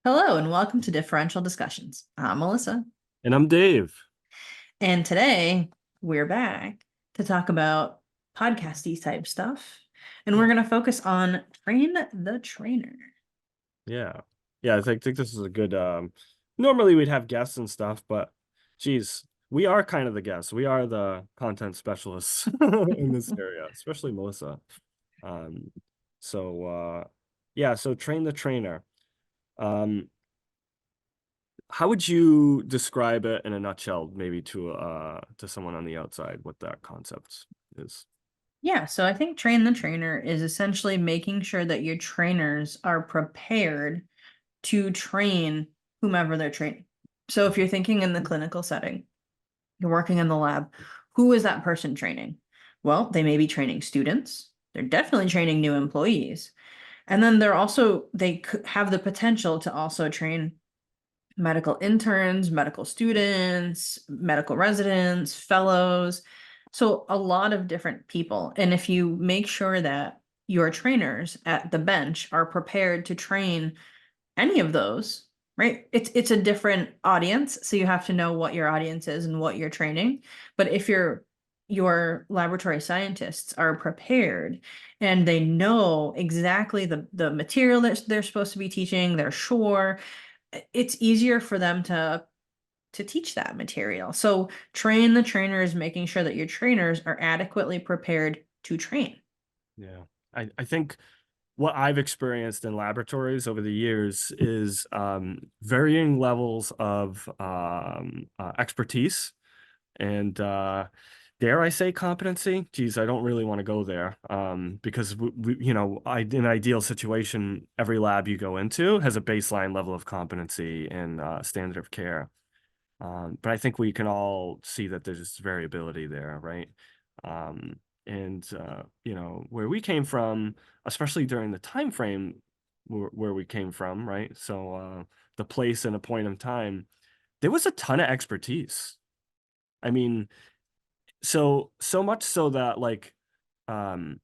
Hello and welcome to Differential Discussions. I'm Melissa, And I'm Dave. and today we're back to talk about podcasty type stuff, and we're Yeah. going to focus on Train the Trainer. Yeah. Yeah, I think this is a good normally we'd have guests and stuff, but geez, we are kind of the guests. We are the content specialists in this area, especially Melissa. Um so yeah, so train the trainer. Um how would you describe it in a nutshell, maybe to someone on the outside, what that concept is? Yeah, so I think Train the Trainer is essentially making sure that your trainers are prepared to train whomever they're training. So if you're thinking in the clinical setting, you're working in the lab, who is that person training? Well, they may be training students. They're definitely training new employees. And then they could have the potential to also train medical interns, medical students, medical residents, fellows. So a lot of different people. And if you make sure that your trainers at the bench are prepared to train any of those, right? It's a different audience, so you have to know what your audience is and what you're training. But if your laboratory scientists are prepared and they know exactly the material that they're supposed to be teaching, they're sure, it's easier for them to teach that material. So train the trainers, making sure that your trainers are adequately prepared to train. Yeah. I think what I've experienced in laboratories over the years is varying levels of expertise and dare I say competency? Geez, I don't really want to go there because in an ideal situation, every lab you go into has a baseline level of competency and standard of care. But I think we can all see that there's variability there, right? And where we came from, especially during the time frame where we came from, right? So the place and a point in time, there was a ton of expertise. I mean, so much so that um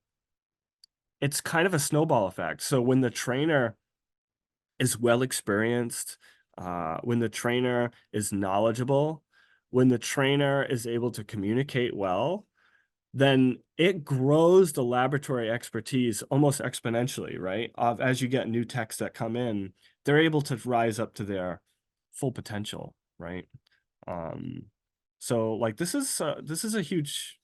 it's kind of a snowball effect. So when the trainer is well experienced, when the trainer is knowledgeable, when the trainer is able to communicate well, then it grows the laboratory expertise almost exponentially, right? As you get new techs that come in, they're able to rise up to their full potential, right? Um, so like this is a huge,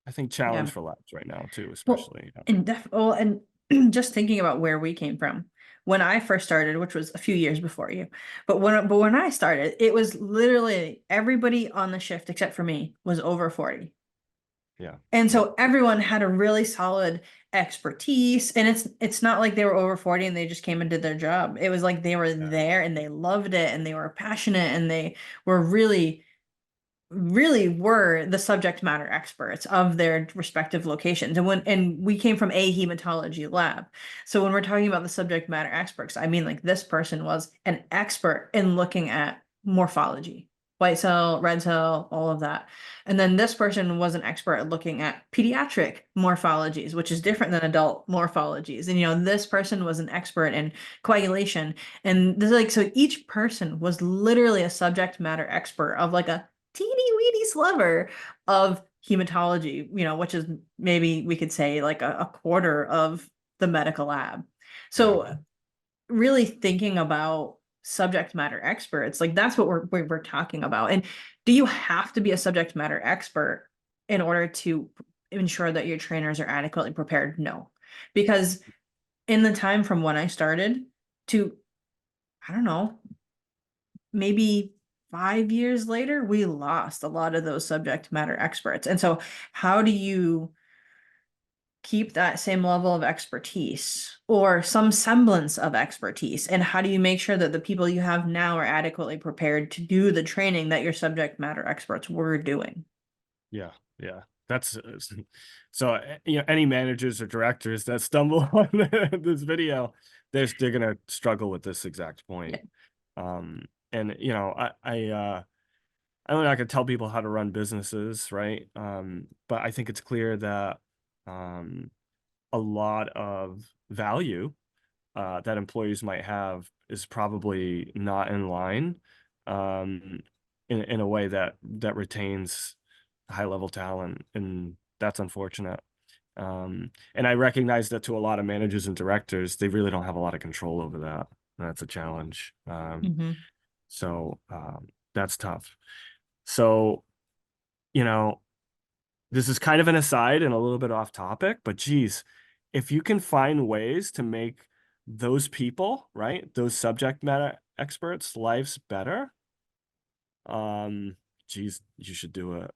I think, challenge Yeah. for labs right now too, Well, especially. and just thinking about where we came from when I first started, which was a few years before you, but when I started, it was literally everybody on the shift except for me was over 40. Yeah, And yeah, so everyone had a really solid expertise, and it's not like they were over 40 and they just came and did their job. It was like they were yeah, there and they loved it and they were passionate and they were really were the subject matter experts of their respective locations. And we came from a hematology lab. So when we're talking about the subject matter experts, I mean like this person was an expert in looking at morphology, white cell, red cell, all of that. And then this person was an expert at looking at pediatric morphologies, which is different than adult morphologies. And this person was an expert in coagulation. And this like so each person was literally a subject matter expert of like a teeny weeny sliver of hematology, which is maybe we could say like a quarter of the medical lab. yeah, So really thinking about subject matter experts, like that's what we're talking about. And do you have to be a subject matter expert in order to ensure that your trainers are adequately prepared? No. Because in the time from when I started to, I don't know, maybe 5 years later, we lost a lot of those subject matter experts. And so, how do you keep that same level of expertise or some semblance of expertise? And how do you make sure that the people you have now are adequately prepared to do the training that your subject matter experts were doing? yeah, yeah. That's so any managers or directors that stumble on this video, they're gonna struggle with this exact point. Yeah. And I don't know, I could tell people how to run businesses, right? But I think it's clear that um a lot of value that employees might have is probably not in line in a way that retains high level talent, and that's unfortunate. And I recognize that to a lot of managers and directors, they really don't have a lot of control over that. That's a challenge. Hmm. So that's tough. So, you know, this is kind of an aside and a little bit off topic, but geez, if you can find ways to make those people, right, those subject matter experts' lives better, um, geez, you should do it.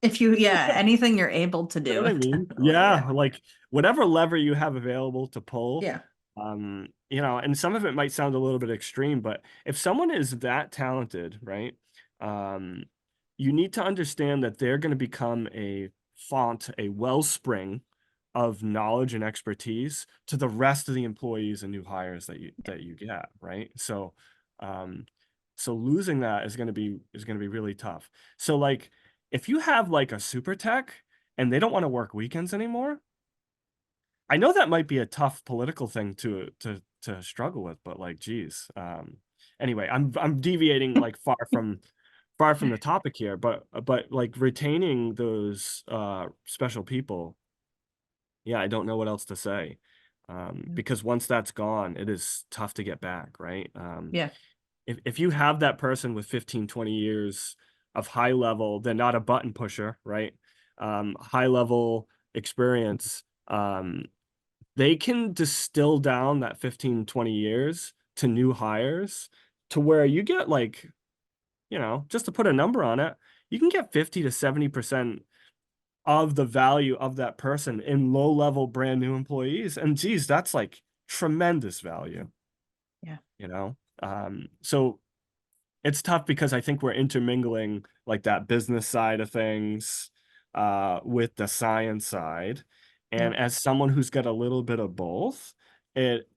If you, yeah, anything you're able to You know do, what I mean? definitely, yeah. Yeah, like whatever lever you have available to pull, Yeah. and some of it might sound a little bit extreme, but if someone is that talented, right, um, you need to understand that they're going to become a font, a wellspring of knowledge and expertise to the rest of the employees and new hires that you get, right? Um, so losing that is going to be really tough. So like if you have like a super tech and they don't want to work weekends anymore, I know that might be a tough political thing to struggle with, but like, geez. Anyway, I'm deviating like far from the topic here, but like retaining those special people, yeah, I don't know what else to say. Because once that's gone, it is tough to get back, right? Yeah. If you have that person with 15, 20 years of high level, they're not a button pusher, right? High level experience, they can distill down that 15, 20 years to new hires to where you get like, just to put a number on it, you can get 50 to 70% of the value of that person in low level brand new employees. And geez, that's like tremendous value, Yeah. you know? So it's tough because I think we're intermingling like that business side of things with the science side. And Yep. as someone who's got a little bit of both, it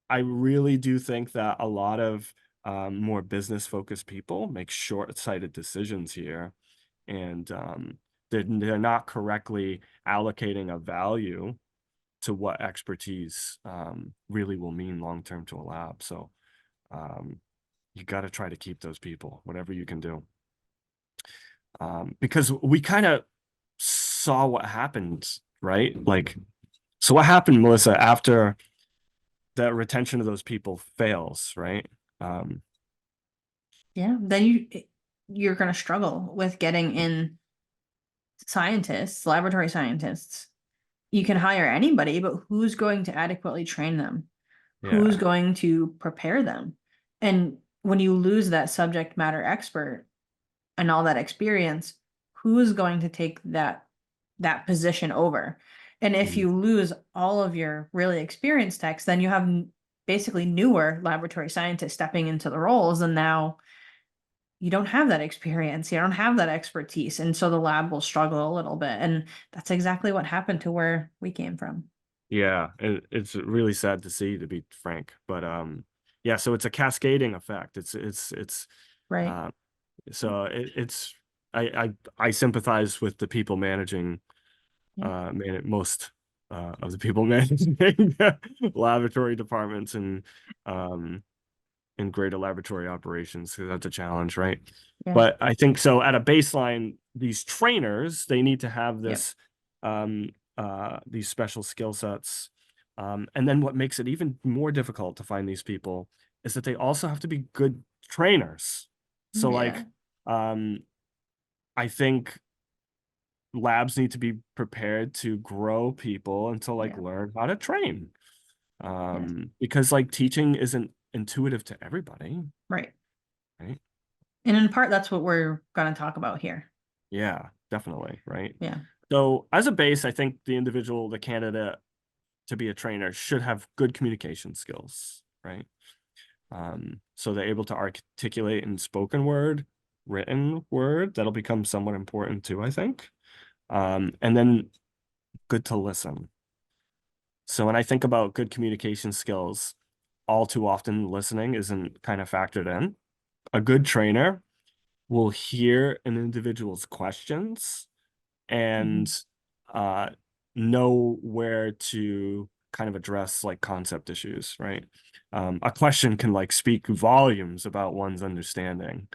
I really do think that a lot of more business focused people make short-sighted decisions here, and they're not correctly allocating a value to what expertise really will mean long term to a lab. So um, you got to try to keep those people, whatever you can do, because we kind of saw what happened, right? Like, so what happened, Melissa, after the retention of those people fails, right? Um, Yeah. Then you're going to struggle with getting in scientists, laboratory scientists. You can hire anybody, but who's going to adequately train them? Who's yeah. going to prepare them? And when you lose that subject matter expert and all that experience, who's going to take that position over? And if Mhm. you lose all of your really experienced techs, then you have basically newer laboratory scientists stepping into the roles, and now you don't have that experience, you don't have that expertise, and so the lab will struggle a little bit. And that's exactly what happened to where we came from. Yeah, it's really sad to see, to be frank. But yeah, so it's a cascading effect. It's Right. uh, so it's I sympathize with the people managing Yeah. most of the people managing laboratory departments um in greater laboratory operations, because that's a challenge, right? Yeah. But I think so at a baseline, these trainers, they need to have Yep. this these special skill sets. And then what makes it even more difficult to find these people is that they also have to be good trainers. So Yeah. like I think labs need to be prepared to grow people and to like Yeah. learn how to train. Yes. Because like teaching isn't intuitive to everybody, Right. right? And in part, that's what we're going to talk about here. Yeah, definitely, right? Yeah. So as a base, I think the candidate to be a trainer should have good communication skills, right? So they're able to articulate in spoken word, written word. That'll become somewhat important too, I think. And then good to listen. So when I think about good communication skills, all too often listening isn't kind of factored in. A good trainer will hear an individual's questions Mhm. and uh, know where to kind of address like concept issues, right? A question can like speak volumes about one's understanding.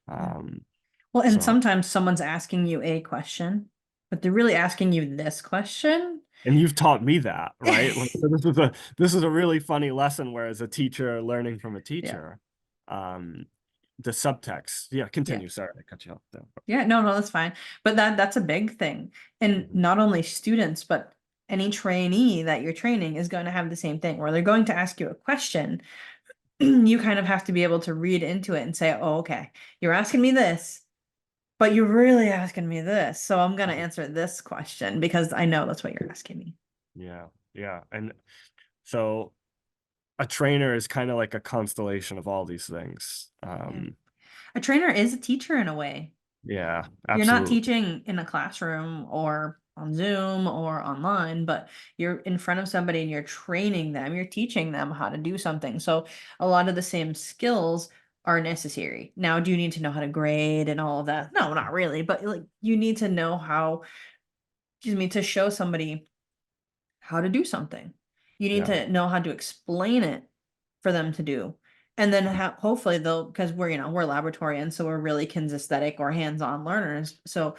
Um, Well, and so, sometimes someone's asking you a question, but they're really asking you this question. and you've taught me that, right? Like, so this is a really funny lesson where as a teacher learning from a Yeah, teacher, um, the subtext. Yeah, yeah. continue. Sorry, I cut you off there. Yeah, no, no, that's fine. But that's a big thing. And Mhm. not only students, but any trainee that you're training is going to have the same thing where they're going to ask you a question. You kind of have to be able to read into it and say, oh, okay, you're asking me this, but you're really asking me this. So I'm going to answer this question because I know that's what you're asking me. Yeah, yeah. And so a trainer is kind of like a constellation of all these things. Yeah. A trainer is a teacher in a way. Yeah, You're not absolutely. teaching in a classroom or on Zoom or online, but you're in front of somebody and you're training them, you're teaching them how to do something. So a lot of the same skills are necessary. Now, do you need to know how to grade and all of that? No, not really, but like you need to know how, excuse me, to show somebody how to do something. You need Yeah. to know how to explain it for them to do. And then hopefully they'll, because we're laboratorians, so we're really kinesthetic or hands-on learners. So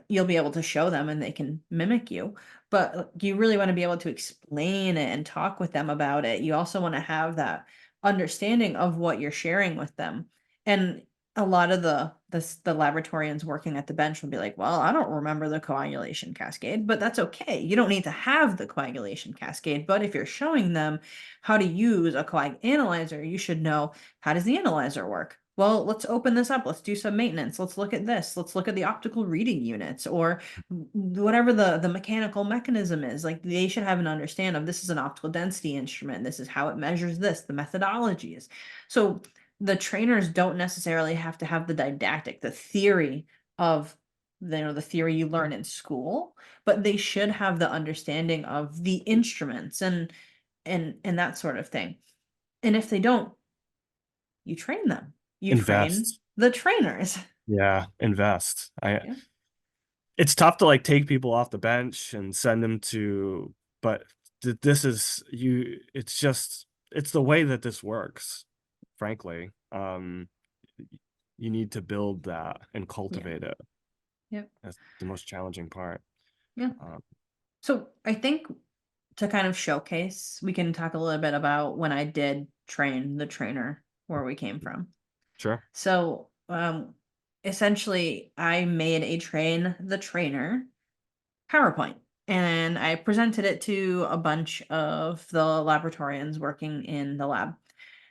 you'll be able to show them and they can mimic you. But you really want to be able to explain it and talk with them about it. You also want to have that understanding of what you're sharing with them. And a lot of the laboratorians working at the bench will be like, well, I don't remember the coagulation cascade, but that's okay. You don't need to have the coagulation cascade, but if you're showing them how to use a coag analyzer, you should know, how does the analyzer work? Well, let's open this up. Let's do some maintenance. Let's look at this. Let's look at the optical reading units or whatever the mechanical mechanism is. Like they should have an understanding of this is an optical density instrument. This is how it measures this, the methodologies. So the trainers don't necessarily have to have the didactic, the theory of the theory you learn in school, but they should have the understanding of the instruments and that sort of thing. And if they don't, you train them. You train Invest. the trainers. Yeah, invest. I Yeah. It's tough to like take people off the bench and send them to, but this is you it's just it's the way that this works, frankly. You need to build that and Yeah. cultivate it. Yeah. That's the most challenging part. Yeah. Um, So I think to kind of showcase, we can talk a little bit about when I did train the trainer where we came from. sure. So essentially I made a train the trainer PowerPoint and I presented it to a bunch of the laboratorians working in the lab.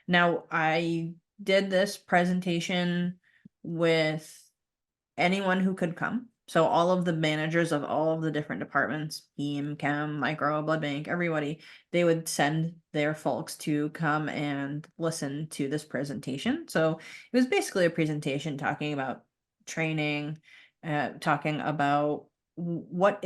Now, I did this presentation with anyone who could come. So all of the managers of all of the different departments, heme, chem, micro, blood bank, everybody, they would send their folks to come and listen to this presentation. So it was basically a presentation talking about training, talking about what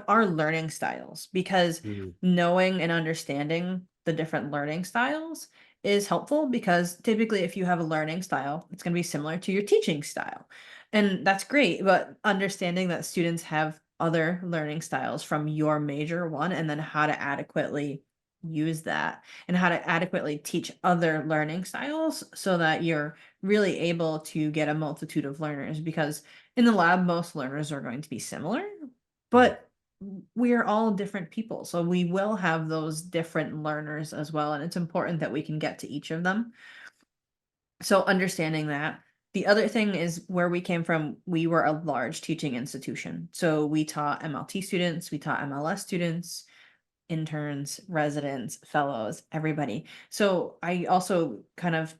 are learning styles, because Mhm. knowing and understanding the different learning styles is helpful because typically if you have a learning style, it's going to be similar to your teaching style. And that's great, but understanding that students have other learning styles from your major one, and then how to adequately use that and how to adequately teach other learning styles so that you're really able to get a multitude of learners. Because in the lab, most learners are going to be similar, Mhm. but we're all different people. So we will have those different learners as well. And it's important that we can get to each of them. So understanding that. The other thing is where we came from, we were a large teaching institution. So we taught MLT students, we taught MLS students, interns, residents, fellows, everybody. So I also kind of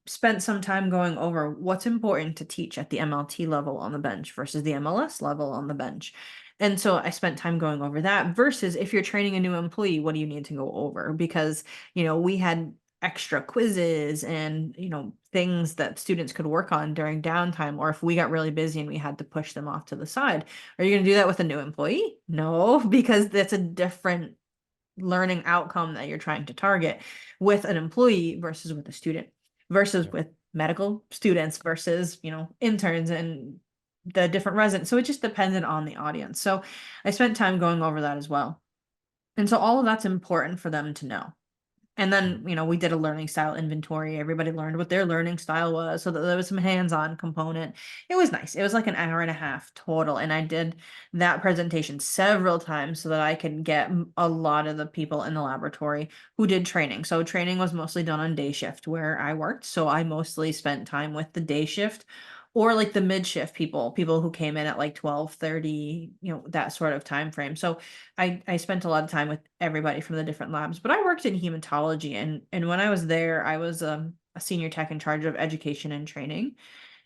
spent some time going over what's important to teach at the MLT level on the bench versus the MLS level on the bench. And so I spent time going over that versus if you're training a new employee, what do you need to go over? Because, we had extra quizzes and, things that students could work on during downtime, or if we got really busy and we had to push them off to the side. Are you going to do that with a new employee? No, because that's a different learning outcome that you're trying to target with an employee versus with a student versus Yeah. with medical students versus interns and the different residents. So it just depended on the audience. So I spent time going over that as well. And so all of that's important for them to know. And Mm. then, we did a learning style inventory. Everybody learned what their learning style was, so that there was some hands-on component. It was nice. It was like an hour and a half total. And I did that presentation several times so that I could get a lot of the people in the laboratory who did training. So training was mostly done on day shift where I worked. So I mostly spent time with the day shift or like the mid shift people who came in at like 12:30, that sort of time frame. So I spent a lot of time with everybody from the different labs, but I worked in hematology, and when I was there, I was a senior tech in charge of education and training.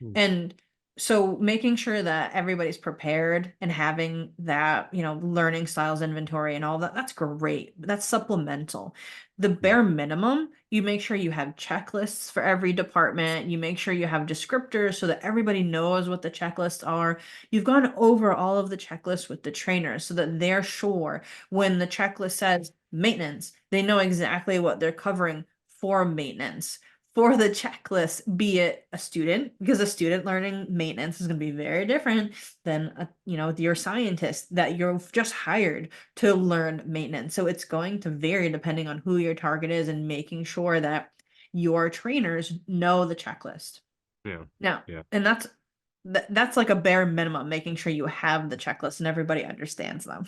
Mm. And so making sure that everybody's prepared and having that, learning styles inventory and all that, that's great. But that's supplemental. The Yeah. bare minimum, you make sure you have checklists for every department. You make sure you have descriptors so that everybody knows what the checklists are. You've gone over all of the checklists with the trainers so that they're sure when the checklist says maintenance, they know exactly what they're covering for maintenance for the checklist, be it a student, because a student learning maintenance is going to be very different than your scientist that you've just hired to learn maintenance. So it's going to vary depending on who your target is and making sure that your trainers know the checklist. Yeah. Now, Yeah. and that's like a bare minimum, making sure you have the checklist and everybody understands them.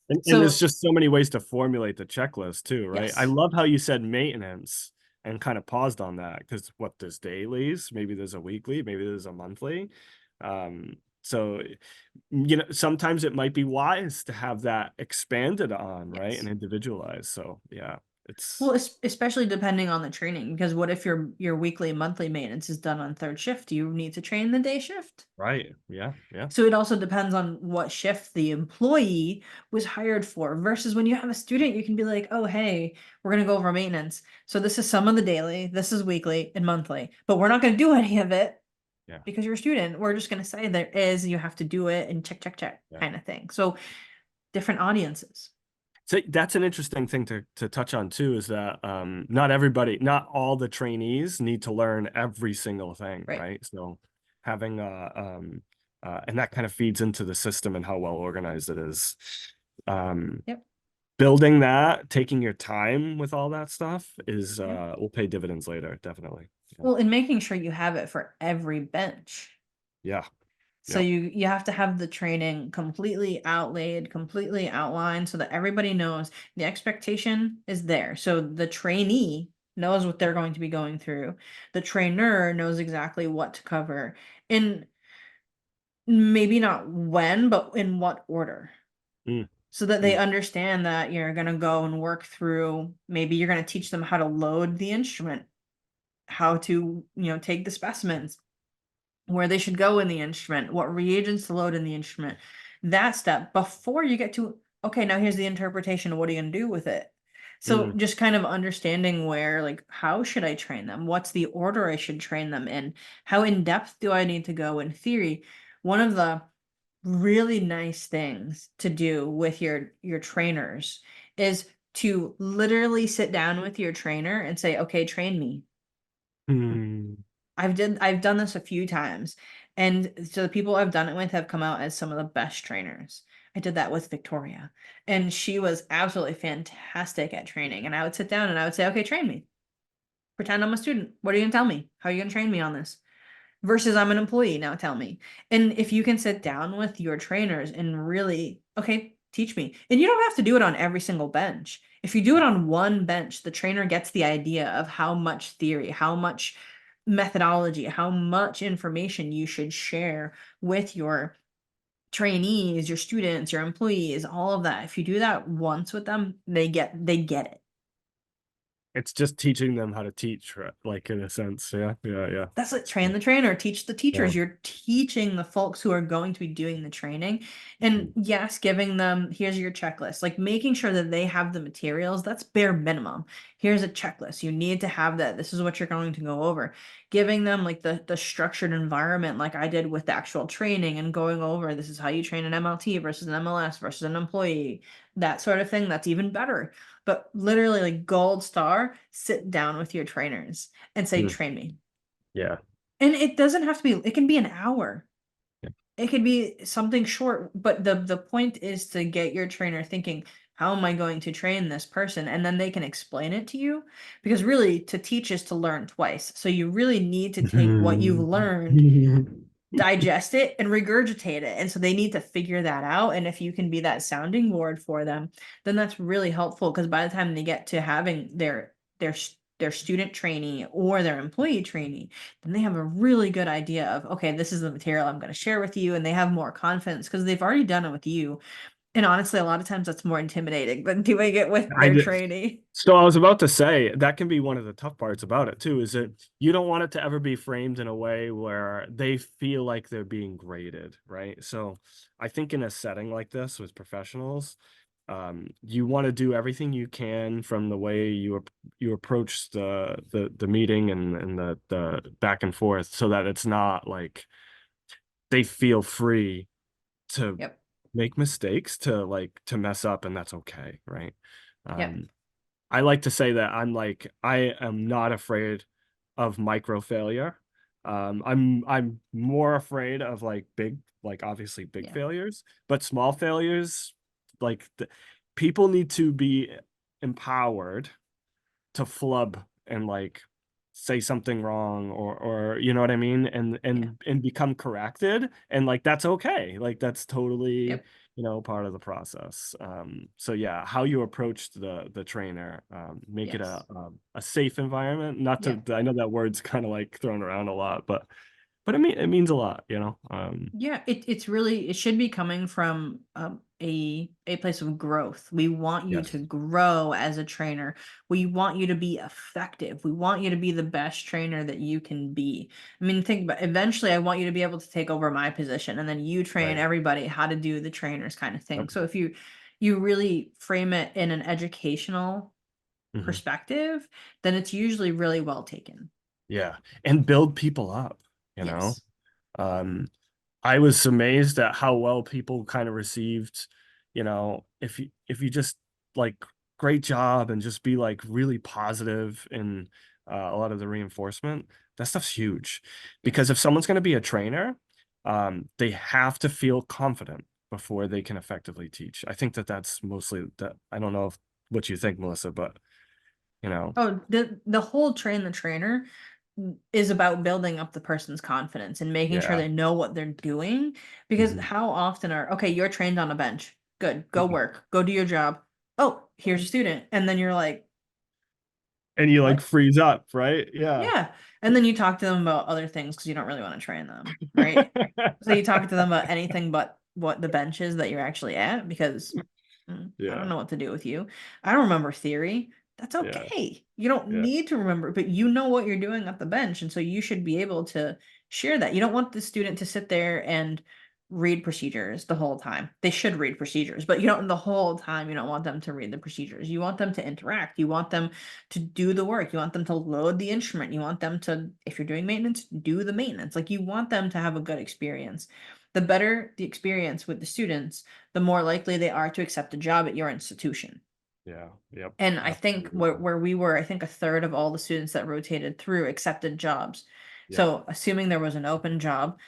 And there's So just so many ways to formulate the checklist too, right? I yes. love how you said maintenance and kind of paused on that because what there's dailies, maybe there's a weekly, maybe there's a monthly. So sometimes it might be wise to have that expanded on, right? And Yes. individualized. So yeah, it's Well, especially depending on the training, because what if your weekly, monthly maintenance is done on third shift? You need to train the day shift. right. Yeah, yeah, So it also depends on what shift the employee was hired for versus when you have a student, you can be like, oh, hey, we're going to go over maintenance. So this is some of the daily, this is weekly and monthly, but we're not going to do any of it yeah, because you're a student. We're just going to say there is, you have to do it and check, check, check yeah. kind of thing. So different audiences. So that's an interesting thing to touch on too, is that not everybody, not all the trainees need to learn every single thing, Right. right? So having and that kind of feeds into the system and how well organized it is. Um, Yep. building that, taking your time with all that stuff is Yep. will pay dividends later, definitely. Yeah. Well, and making sure you have it for every bench. Yeah. So Yeah. you have to have the training completely outlaid, completely outlined so that everybody knows the expectation is there. So the trainee knows what they're going to be going through. The trainer knows exactly what to cover. And maybe not when, but in what order. Mm, So that they mm, understand that you're going to go and work through, maybe you're going to teach them how to load the instrument, how to, take the specimens, where they should go in the instrument, what reagents to load in the instrument, that step before you get to, okay, now here's the interpretation. What are you going to do with it? So mm, just kind of understanding where, like, how should I train them? What's the order I should train them in? How in depth do I need to go in theory? One of the really nice things to do with your trainers is to literally sit down with your trainer and say, okay, train me. mm. I've done this a few times. And so the people I've done it with have come out as some of the best trainers. I did that with Victoria, and she was absolutely fantastic at training. And I would sit down and I would say, okay, train me. Pretend I'm a student. What are you gonna tell me? How are you gonna train me on this? Versus I'm an employee, now tell me. And if you can sit down with your trainers and really, okay, teach me. And you don't have to do it on every single bench. If you do it on one bench, the trainer gets the idea of how much theory, how much methodology, how much information you should share with your trainees, your students, your employees, all of that. If you do that once with them, they get it. It's just teaching them how to teach, right? Like in a sense. Yeah, yeah, yeah. That's like train the trainer, teach the Yeah. teachers. You're teaching the folks who are going to be doing the training. And Mm, yes, giving them, here's your checklist, like making sure that they have the materials. That's bare minimum. Here's a checklist. You need to have that. This is what you're going to go over. Giving them like the structured environment, like I did with the actual training and going over this is how you train an MLT versus an MLS versus an employee, that sort of thing. That's even better. But literally, like gold star, sit down with your trainers and say, mm. train me. Yeah. And it doesn't have to be, it can be an hour. It could be something short, but the point is to get your trainer thinking, how am I going to train this person? And then they can explain it to you. Because really, to teach is to learn twice. So you really need to take what you've learned, digest it, and regurgitate it. And so they need to figure that out. And if you can be that sounding board for them, then that's really helpful. Because by the time they get to having their student trainee or their employee trainee, then they have a really good idea of, okay, this is the material I'm going to share with you, and they have more confidence because they've already done it with you. And honestly, a lot of times that's more intimidating than doing it with I their did. trainee. So I was about to say that can be one of the tough parts about it too, is that you don't want it to ever be framed in a way where they feel like they're being graded, right? So I think in a setting like this with professionals, you want to do everything you can from the way you approach the meeting and the back and forth, so that it's not like they feel free to Yep. make mistakes, to like to mess up, and that's okay, right? Yep. Um, I like to say that I am not afraid of micro failure. I'm more afraid of like big, like obviously big Yeah. failures, but small failures, like people need to be empowered to flub and like say something wrong, or you know what I mean, and Yeah. become corrected, and like that's okay, like that's totally, Yep. you know, part of the process. So yeah, how you approach the trainer, make it Yes. a safe environment. Not Yeah. to, I know that word's kind of like thrown around a lot, but it means a lot, you know. Yeah, it's really, it should be coming from a place of growth. We want you to Yes. grow as a trainer. We want you to be effective. We want you to be the best trainer that you can be. I mean, think about, eventually I want you to be able to take over my position, and then you train Right. everybody how to do the trainers kind of thing. Yep. So if you really frame it in an educational Mhm. perspective, then it's usually really well taken. Yeah, and build people up, you know. Yes. um I was amazed at how well people kind of received, you know, if you just like great job and just be like really positive in a lot of the reinforcement. That stuff's huge, because Yes. if someone's going to be a trainer, they have to feel confident before they can effectively teach. I think that that's mostly that. I don't know if, what you think, Melissa, but you know, Oh, the whole train the trainer is about building up the person's confidence and making sure yeah. they know what they're doing. Because Mhm. how often are, okay, you're trained on a bench. Good. Go work. Go do your job. Oh, here's a student. And then you're like, And you like what? freeze up, right? Yeah. Yeah. And then you talk to them about other things because you don't really want to train them, right? So you talk to them about anything but what the bench is that you're actually at because I don't Yeah, know what to do with you. I don't remember theory. That's yeah, okay. You don't yeah. need to remember, but you know what you're doing at the bench. And so you should be able to share that. You don't want the student to sit there and read procedures the whole time. They should read procedures, but you don't, the whole time, you don't want them to read the procedures. You want them to interact. You want them to do the work. You want them to load the instrument. You want them to, if you're doing maintenance, do the maintenance. Like you want them to have a good experience. The better the experience with the students, the more likely they are to accept a job at your institution. Yeah, yep, And I think absolutely. where we were, I think a third of all the students that rotated through accepted jobs. Yep, So assuming there was an open job,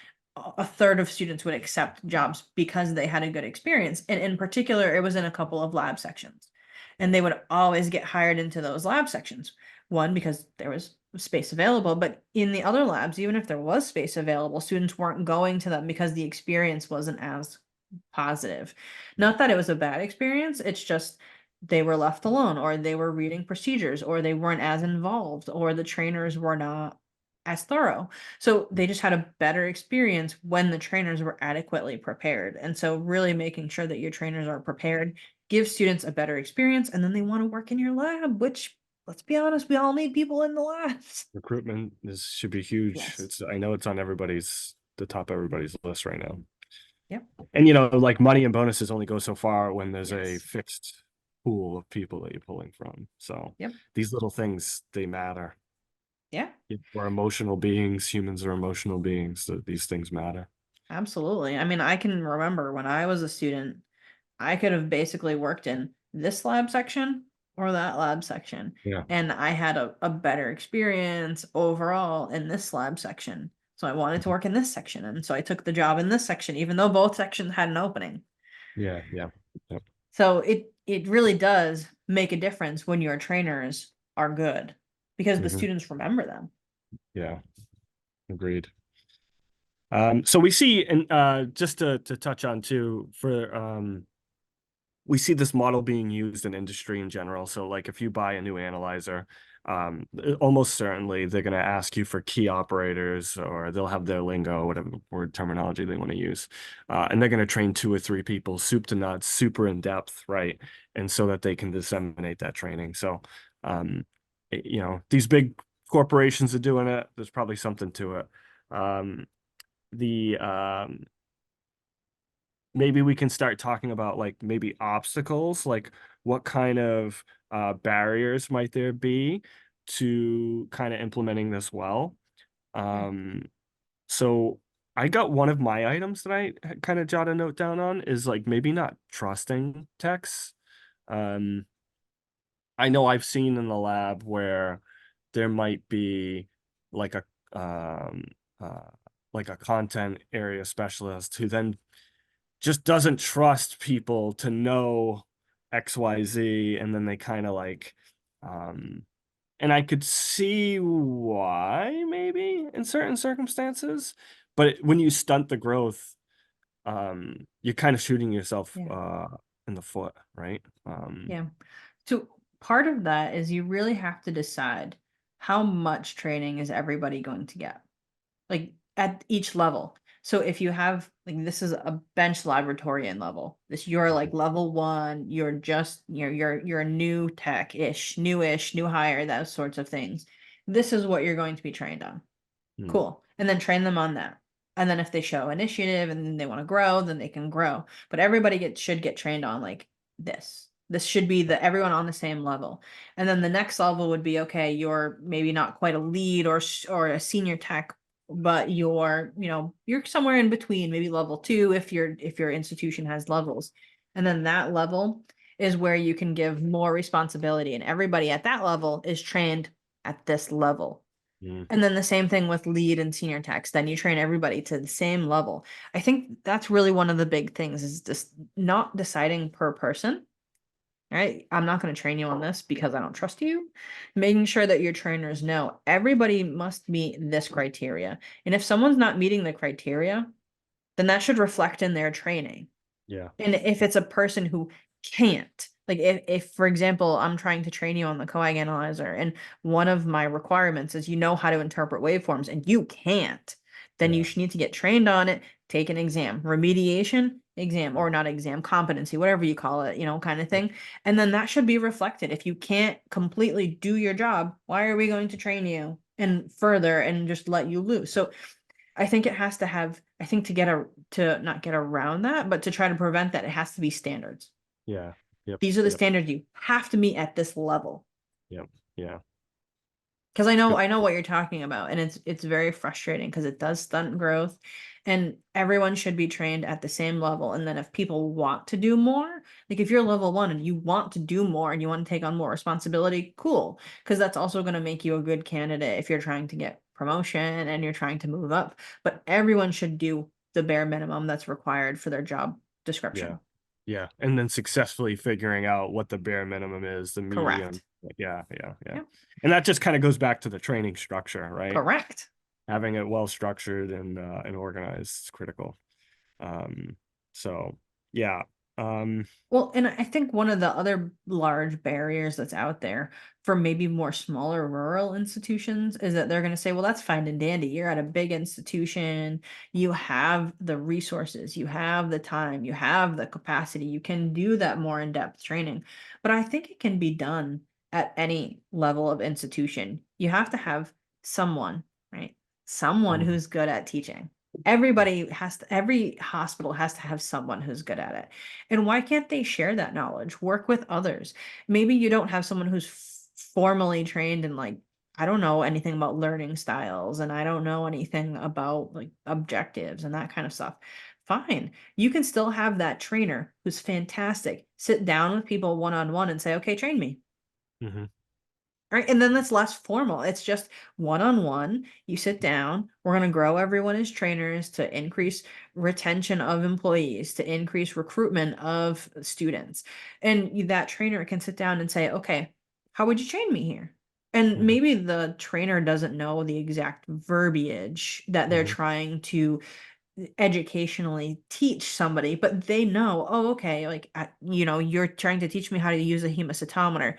a third of students would accept jobs because they had a good experience. And in particular, it was in a couple of lab sections. And they would always get hired into those lab sections. One, because there was space available, but in the other labs, even if there was space available, students weren't going to them because the experience wasn't as positive. yep, Not that it was a bad experience, it's just they were left alone, or they were reading procedures, or they weren't as involved, or the trainers were not as thorough. So they just had a better experience when the trainers were adequately prepared. And so really making sure that your trainers are prepared gives students a better experience, and then they want to work in your lab, which, let's be honest, we all need people in the labs. recruitment is should be huge. Yes. It's, I know it's on the top of everybody's list right now. Yep. And you know, like money and bonuses only go so far when there's a Yes. fixed pool of people that you're pulling from. So Yep. these little things, they matter. Yeah. We're emotional beings. Humans are emotional beings. So these things matter. Absolutely. I mean, I can remember when I was a student, I could have basically worked in this lab section or that lab section. Yeah. And I had a better experience overall in this lab section. So I wanted to work in this section. And so I took the job in this section, even though both sections had an opening. Yeah, yeah. Yep. So it really does make a difference when your trainers are good because the Hmm. students remember them. Yeah, agreed. So we see, and just to touch on too, for we see this model being used in industry in general. So like if you buy a new analyzer, almost certainly they're going to ask you for key operators, or they'll have their lingo, whatever word terminology they want to use. And they're going to train 2 or 3 people, soup to nuts, super in depth, right? And so that they can disseminate that training. So, these big corporations are doing it. There's probably something to it. The Maybe we can start talking about like maybe obstacles, like what kind of barriers might there be to kind of implementing this well. Yeah. Um, so I got one of my items that I kind of jot a note down on is like maybe not trusting techs. Um, I know I've seen in the lab where there might be like a um uh like a content area specialist who then just doesn't trust people to know XYZ, and then they kind of like um and I could see why maybe in certain circumstances, but when you stunt the growth, you're kind of shooting yourself Yeah. in the foot, right? Yeah. So part of that is you really have to decide how much training is everybody going to get, like at each level. So if you have like this is a bench laboratorian level, this you're like level one, you're a new tech-ish, newish, new hire, those sorts of things. This is what you're going to be trained on. Mm, Cool. And then train them on that. And then if they show initiative and then they want to grow, then they can grow. But everybody should get trained on like this. This should be the everyone on the same level. And then the next level would be okay, you're maybe not quite a lead or a senior tech, but you're somewhere in between, maybe level 2 if your institution has levels. And then that level is where you can give more responsibility and everybody at that level is trained at this level. mm, And then the same thing with lead and senior techs. Then you train everybody to the same level. I think that's really one of the big things is just not deciding per person, right? I'm not going to train you on this because I don't trust you. Making sure that your trainers know everybody must meet this criteria. And if someone's not meeting the criteria, then that should reflect in their training. yeah. And if it's a person who can't, like if for example, I'm trying to train you on the coag analyzer and one of my requirements is you know how to interpret waveforms and you can't, then you Yeah. should need to get trained on it, take an exam, remediation exam or not exam, competency, whatever you call it, kind of thing. And then that should be reflected. If you can't completely do your job, why are we going to train you and further and just let you lose? So I think it has to have, I think to not get around that, but to try to prevent that, it has to be standards. Yeah. Yep. These are the Yep. standards you have to meet at this level. Yep. Yeah. Because I know Good. I know what you're talking about, and it's very frustrating because it does stunt growth, and everyone should be trained at the same level. And then if people want to do more, like if you're level 1 and you want to do more and you want to take on more responsibility, cool. Because that's also going to make you a good candidate if you're trying to get promotion and you're trying to move up. But everyone should do the bare minimum that's required for their job Yeah. description. Yeah. And then successfully figuring out what the bare minimum is, the medium. Correct. Yeah. Yeah. Yeah. Yep. And that just kind of goes back to the training structure, right? Correct. Having it well structured and organized is critical. Um, so yeah. Um, Well, and I think one of the other large barriers that's out there for maybe more smaller rural institutions is that they're going to say, well, that's fine and dandy. You're at a big institution. You have the resources, you have the time, you have the capacity. You can do that more in-depth training. But I think it can be done at any level of institution. You have to have someone, right? Someone mhm, who's good at teaching. Every hospital has to have someone who's good at it. And why can't they share that knowledge? Work with others. Maybe you don't have someone who's formally trained in like, I don't know anything about learning styles and I don't know anything about like objectives and that kind of stuff. Fine. You can still have that trainer who's fantastic. Sit down with people one on one and say, okay, train me. mhm. Right. And then that's less formal. It's just one-on-one. You sit down. We're going to grow everyone as trainers to increase retention of employees, to increase recruitment of students. And that trainer can sit down and say, okay, how would you train me here? And Mhm. maybe the trainer doesn't know the exact verbiage that they're Mhm. trying to educationally teach somebody, but they know, oh, okay, like, you're trying to teach me how to use a hemocytometer.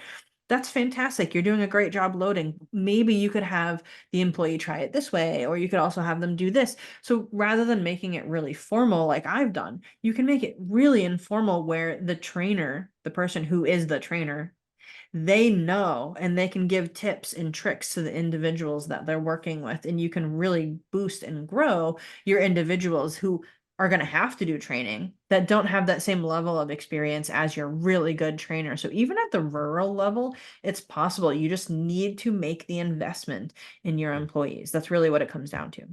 That's fantastic. You're doing a great job loading. Maybe you could have the employee try it this way, or you could also have them do this. So rather than making it really formal, like I've done, you can make it really informal where the trainer, the person who is the trainer, they know and they can give tips and tricks to the individuals that they're working with, and you can really boost and grow your individuals who are going to have to do training that don't have that same level of experience as your really good trainer. So even at the rural level, it's possible. You just need to make the investment in your Yeah, employees. That's really what it comes down to.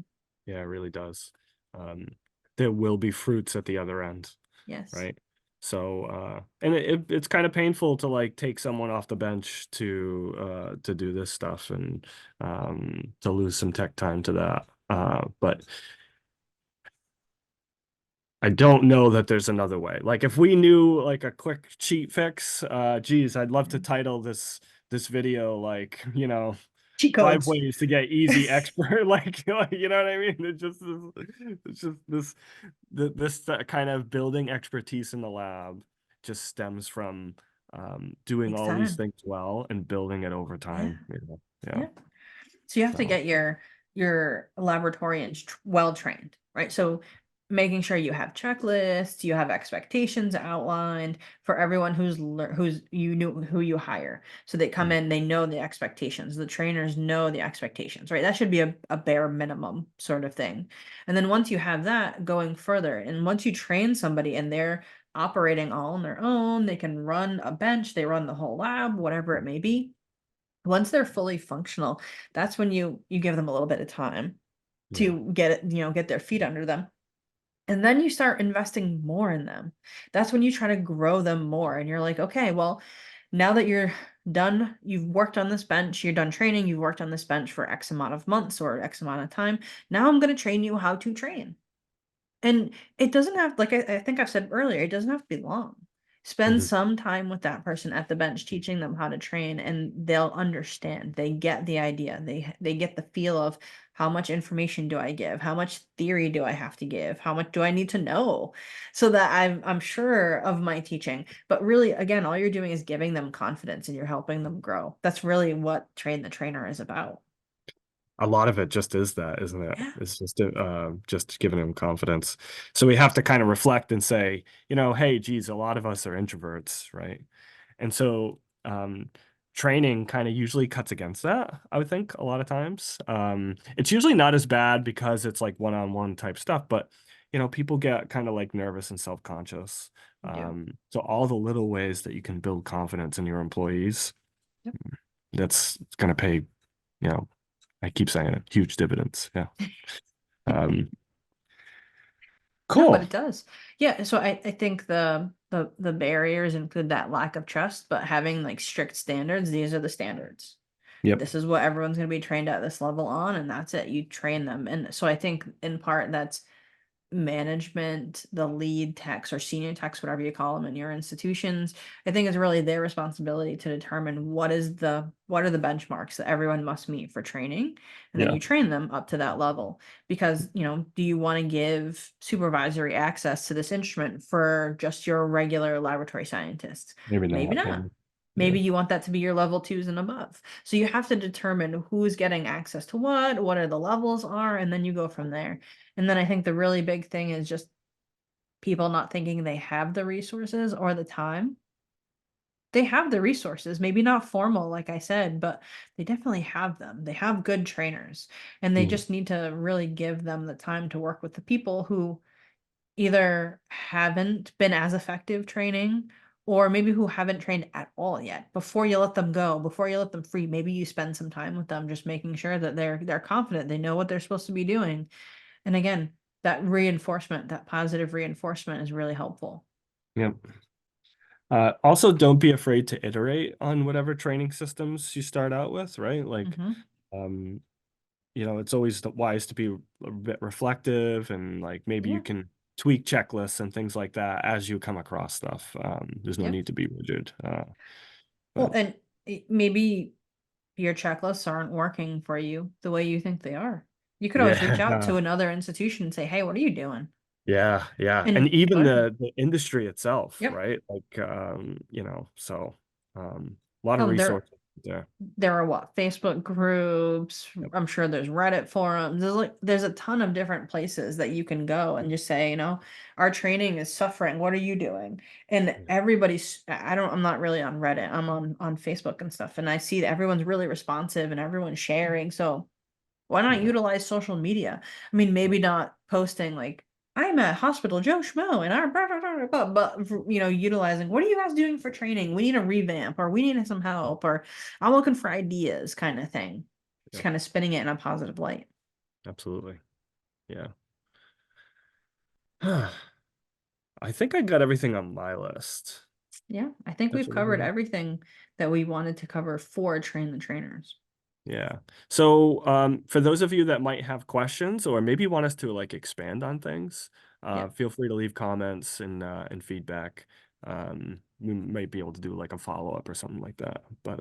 yeah, it really does. Um, there will be fruits at the other end, Yes. right? So, and it's kind of painful to like take someone off the bench to do this stuff and to lose some tech time to that. But I don't know that there's another way. Like if we knew like a quick cheat fix, geez, I'd love to title this video like, Cheat 5 ways codes. to get easy expert like, you know what I mean? It's just this kind of building expertise in the lab just stems from doing Takes all these time. things well and building it over Yeah. time. Yeah. Yeah. So you have to So get your laboratorians well trained, right? So making sure you have checklists, you have expectations outlined for everyone who's you knew who you hire. So they come mm, in, they know the expectations. The trainers know the expectations, right? That should be a bare minimum sort of thing. And then once you have that going further, and once you train somebody and they're operating all on their own, they can run a bench, they run the whole lab, whatever it may be. Once they're fully functional, that's when you give them a little bit of time yeah. to get it, get their feet under them. And then you start investing more in them. That's when you try to grow them more. And you're like, okay, well, now that you're done, you've worked on this bench, you're done training, you've worked on this bench for X amount of months or X amount of time. Now I'm going to train you how to train. And it doesn't have, like I think I've said earlier, it doesn't have to be long. Spend Mhm. some time with that person at the bench teaching them how to train, and they'll understand. They get the idea. They get the feel of how much information do I give? How much theory do I have to give? How much do I need to know? So that I'm sure of my teaching. But really, again, all you're doing is giving them confidence and you're helping them grow. That's really what Train the Trainer is about. A lot of it just is that, isn't it? Yeah, It's just giving him confidence. So we have to kind of reflect and say, hey, geez, a lot of us are introverts, right? And so training kind of usually cuts against that, I would think, a lot of times. It's usually not as bad because it's like one-on-one type stuff, but people get kind of like nervous and self-conscious. you do. So all the little ways that you can build confidence in your employees, Yep. that's going to pay, I keep saying it, huge dividends. Yeah. Um, No, but cool. it does. Yeah, so I think the barriers include that lack of trust, but having like strict standards, these are the standards. Yep. This is what everyone's going to be trained at this level on, and that's it. You train them. And so I think in part that's management, the lead techs or senior techs, whatever you call them in your institutions. I think it's really their responsibility to determine what are the benchmarks that everyone must meet for training, and then Yeah. you train them up to that level. Because, do you want to give supervisory access to this instrument for just your regular laboratory scientists? Maybe Maybe not. not. Maybe. Yeah. Maybe you want that to be your level twos and above. So you have to determine who's getting access to what are the levels are, and then you go from there. And then I think the really big thing is just people not thinking they have the resources or the time. They have the resources, maybe not formal, like I said, but they definitely have them. They have good trainers, and they Mm. just need to really give them the time to work with the people who either haven't been as effective training or maybe who haven't trained at all yet. Before you let them go, before you let them free, maybe you spend some time with them just making sure that they're confident, they know what they're supposed to be doing. And again, that reinforcement, that positive reinforcement is really helpful. Yep. Also, don't be afraid to iterate on whatever training systems you start out with, right? Like, Hmm. um, it's always wise to be a bit reflective and like maybe you Yeah. can tweak checklists and things like that as you come across stuff. There's no Yeah. need to be rigid. Well, But and maybe your checklists aren't working for you the way you think they are. You could always reach out yeah, to another institution and say, "Hey, what are you doing?" yeah. And And even learn. the industry itself, Yep. right? Like, so a lot of Oh, there resources there. there are what, Facebook groups. Yep. I'm sure there's Reddit forums. There's a ton of different places that you can go and just say, our training is suffering. What are you doing? And Yeah. everybody's I'm not really on Reddit. I'm on Facebook and stuff, and I see that everyone's really responsive and everyone's sharing. So why not Yeah. utilize social media? I mean, maybe not posting like I'm at Hospital Joe Schmo and our blah, blah, blah, blah, but utilizing what are you guys doing for training? We need a revamp, or we need some help, or I'm looking for ideas, kind of thing. Just Yep. kind of spinning it in a positive light. Absolutely. Yeah. I think I got everything on my list. Yeah, I think That's we've covered everything. everything that we wanted to cover for Train the Trainers. Yeah. So, for those of you that might have questions or maybe want us to like expand on things, Yep. feel free to leave comments and feedback. We might be able to do like a follow-up or something like that. But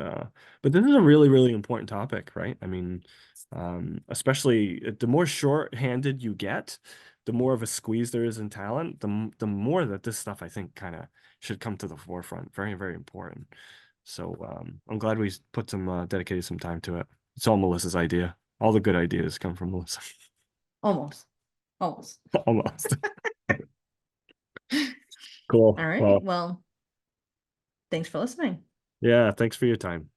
this is a really, really important topic, right? I mean, especially the more short-handed you get, the more of a squeeze there is in talent, the more that this stuff I think kind of should come to the forefront. Very, very important. So I'm glad we put some dedicated some time to it. It's all Melissa's idea. All the good ideas come from Melissa. Almost. Almost. Almost. Cool. All right. Well, Well, thanks for listening. yeah, thanks for your time.